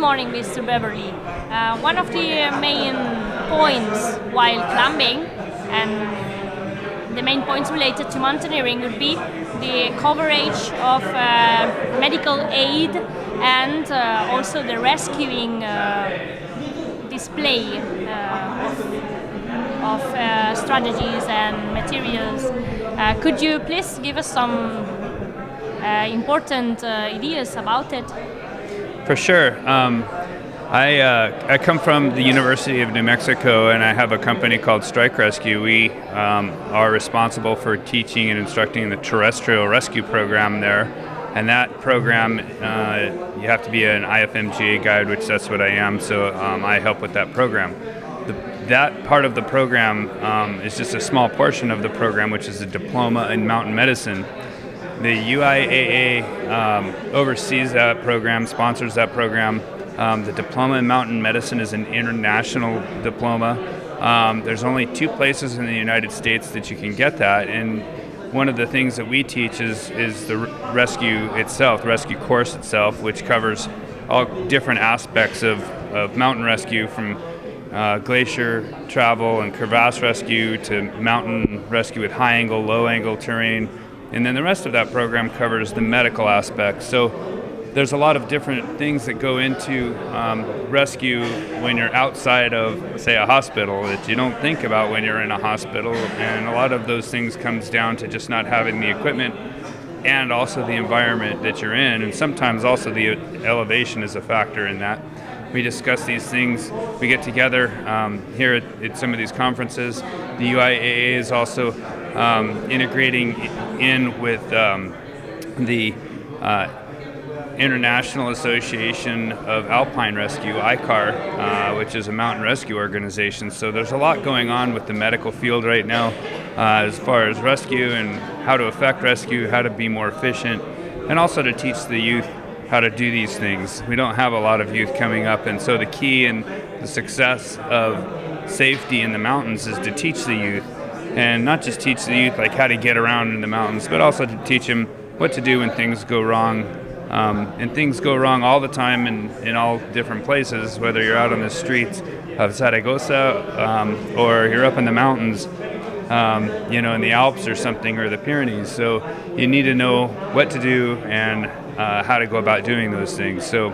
morning, Mr. Beverly. One of the main points while climbing, and the main points related to mountaineering, would be the coverage of medical aid and also the rescuing display of strategies and materials. Could you please give us some important ideas about it? For sure. I come from the University of New Mexico, and I have a company called Strike Rescue. We are responsible for teaching and instructing the terrestrial rescue program there. And that program, you have to be an IFMGA guide, which that's what I am, so I help with that program. That part of the program is just a small portion of the program, which is a diploma in mountain medicine. The UIAA oversees that program, sponsors that program. The diploma in mountain medicine is an international diploma. There's only 2 places in the United States that you can get that, and one of the things that we teach is the rescue itself, the rescue course itself, which covers all different aspects of mountain rescue, from glacier travel and crevasse rescue to mountain rescue with high angle, low angle terrain. And then the rest of that program covers the medical aspects. So there's a lot of different things that go into rescue when you're outside of, say, a hospital that you don't think about when you're in a hospital. And a lot of those things comes down to just not having the equipment and also the environment that you're in. And sometimes also the elevation is a factor in that. We discuss these things. We get together here at some of these conferences. The UIAA is also integrating in with the International Association of Alpine Rescue, ICAR, which is a mountain rescue organization. So there's a lot going on with the medical field right now as far as rescue and how to affect rescue, how to be more efficient, and also to teach the youth how to do these things. We don't have a lot of youth coming up, and so the key in the success of safety in the mountains is to teach the youth, and not just teach the youth like how to get around in the mountains, but also to teach them what to do when things go wrong. And things go wrong all the time in all different places, whether you're out on the streets of Zaragoza or you're up in the mountains, in the Alps or something, or the Pyrenees. So you need to know what to do and how to go about doing those things. So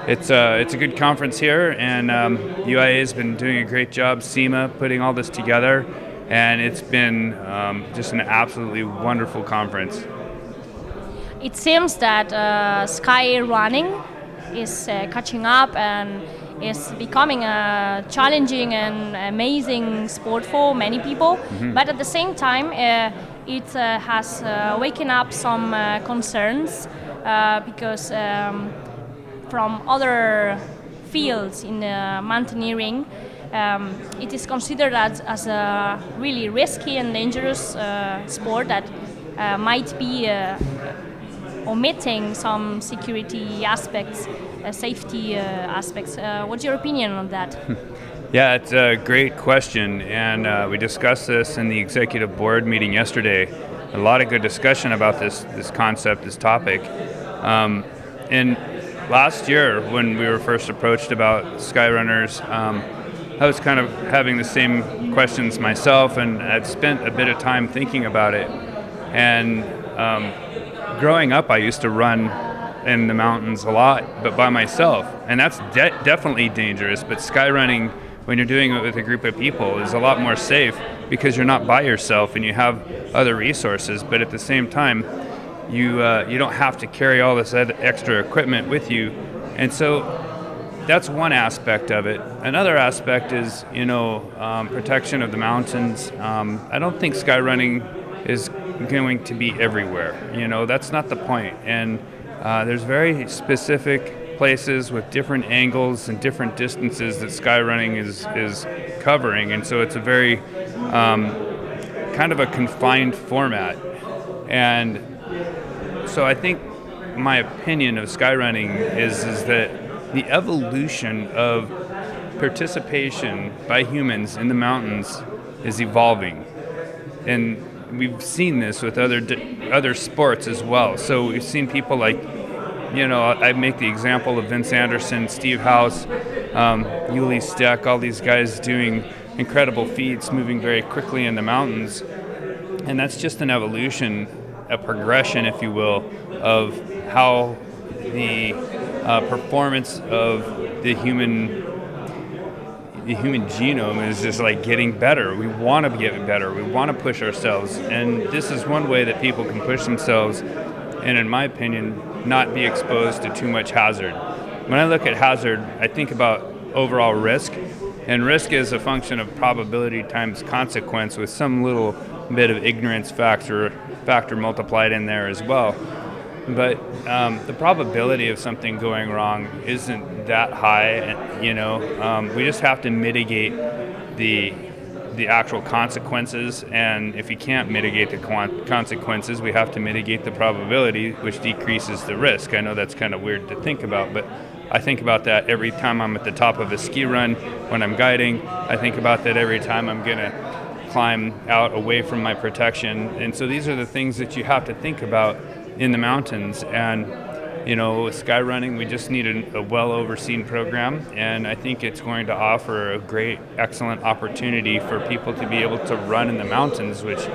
it's a good conference here, and UIA has been doing a great job, CIMA, putting all this together, and it's been just an absolutely wonderful conference. It seems that sky running is catching up and is becoming a challenging and amazing sport for many people. Mm-hmm. But at the same time, it has waken up some concerns because from other fields in mountaineering, it is considered as a really risky and dangerous sport that might be omitting some security aspects, safety aspects. What's your opinion on that? Yeah, it's a great question, and we discussed this in the executive board meeting yesterday. A lot of good discussion about this concept, this topic. And last year, when we were first approached about Skyrunners, I was kind of having the same questions myself, and I'd spent a bit of time thinking about it. And growing up, I used to run in the mountains a lot, but by myself, and that's definitely dangerous. But skyrunning, when you're doing it with a group of people, is a lot more safe because you're not by yourself and you have other resources. But at the same time, you don't have to carry all this extra equipment with you, and so that's one aspect of it. Another aspect is protection of the mountains. I don't think skyrunning is going to be everywhere. That's not the point. And there's very specific places with different angles and different distances that skyrunning is covering, and so it's a very kind of a confined format. And so I think my opinion of skyrunning is that the evolution of participation by humans in the mountains is evolving, and we've seen this with other sports as well. So we've seen people like I make the example of Vince Anderson, Steve House, Uli Steck, all these guys doing incredible feats, moving very quickly in the mountains. And that's just an evolution, a progression, if you will, of how the performance of the human genome is just like getting better. We want to get better. We want to push ourselves. And this is one way that people can push themselves and, in my opinion, not be exposed to too much hazard. When I look at hazard, I think about overall risk. And risk is a function of probability times consequence with some little bit of ignorance factor multiplied in there as well. But the probability of something going wrong isn't that high, we just have to mitigate the actual consequences, and if you can't mitigate the consequences, we have to mitigate the probability, which decreases the risk. I know that's kind of weird to think about, but I think about that every time I'm at the top of a ski run when I'm guiding. I think about that every time I'm going to climb out away from my protection. And so these are the things that you have to think about in the mountains. And with sky running, we just need a well-overseen program, and I think it's going to offer a great, excellent opportunity for people to be able to run in the mountains, which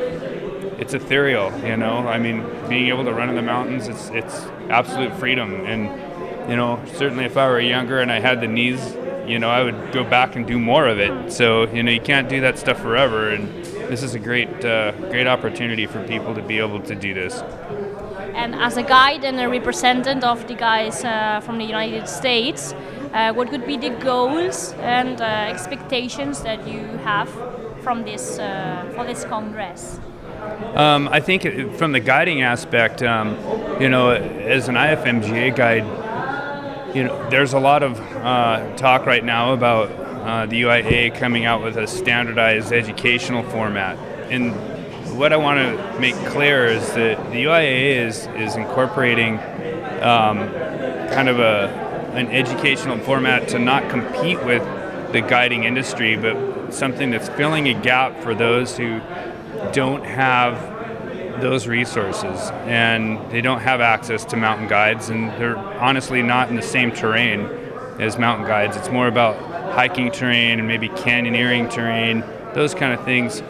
it's ethereal, being able to run in the mountains, it's absolute freedom. And certainly if I were younger and I had the knees, I would go back and do more of it. So you can't do that stuff forever, and this is a great opportunity for people to be able to do this. And as a guide and a representative of the guys from the United States, what would be the goals and expectations that you have from this for this Congress? I think from the guiding aspect, as an IFMGA guide, there's a lot of talk right now about the UIA coming out with a standardized educational format. And what I want to make clear is that the UIA is incorporating kind of an educational format to not compete with the guiding industry, but something that's filling a gap for those who don't have those resources and they don't have access to mountain guides, and they're honestly not in the same terrain as mountain guides. It's more about hiking terrain and maybe canyoneering terrain, those kind of things.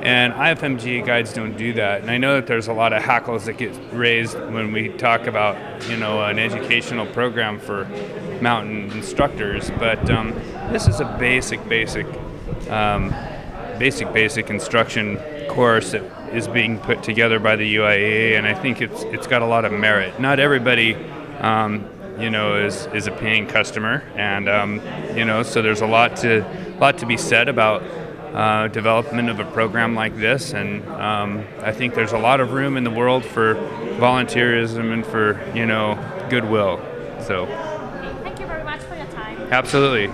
And IFMGA guides don't do that. And I know that there's a lot of hackles that get raised when we talk about, an educational program for mountain instructors. But this is a basic instruction course that is being put together by the UIA, and I think it's got a lot of merit. Not everybody, is a paying customer, and so there's a lot to be said about development of a program like this, and I think there's a lot of room in the world for volunteerism and for goodwill. So Thank you very much for your time. Absolutely.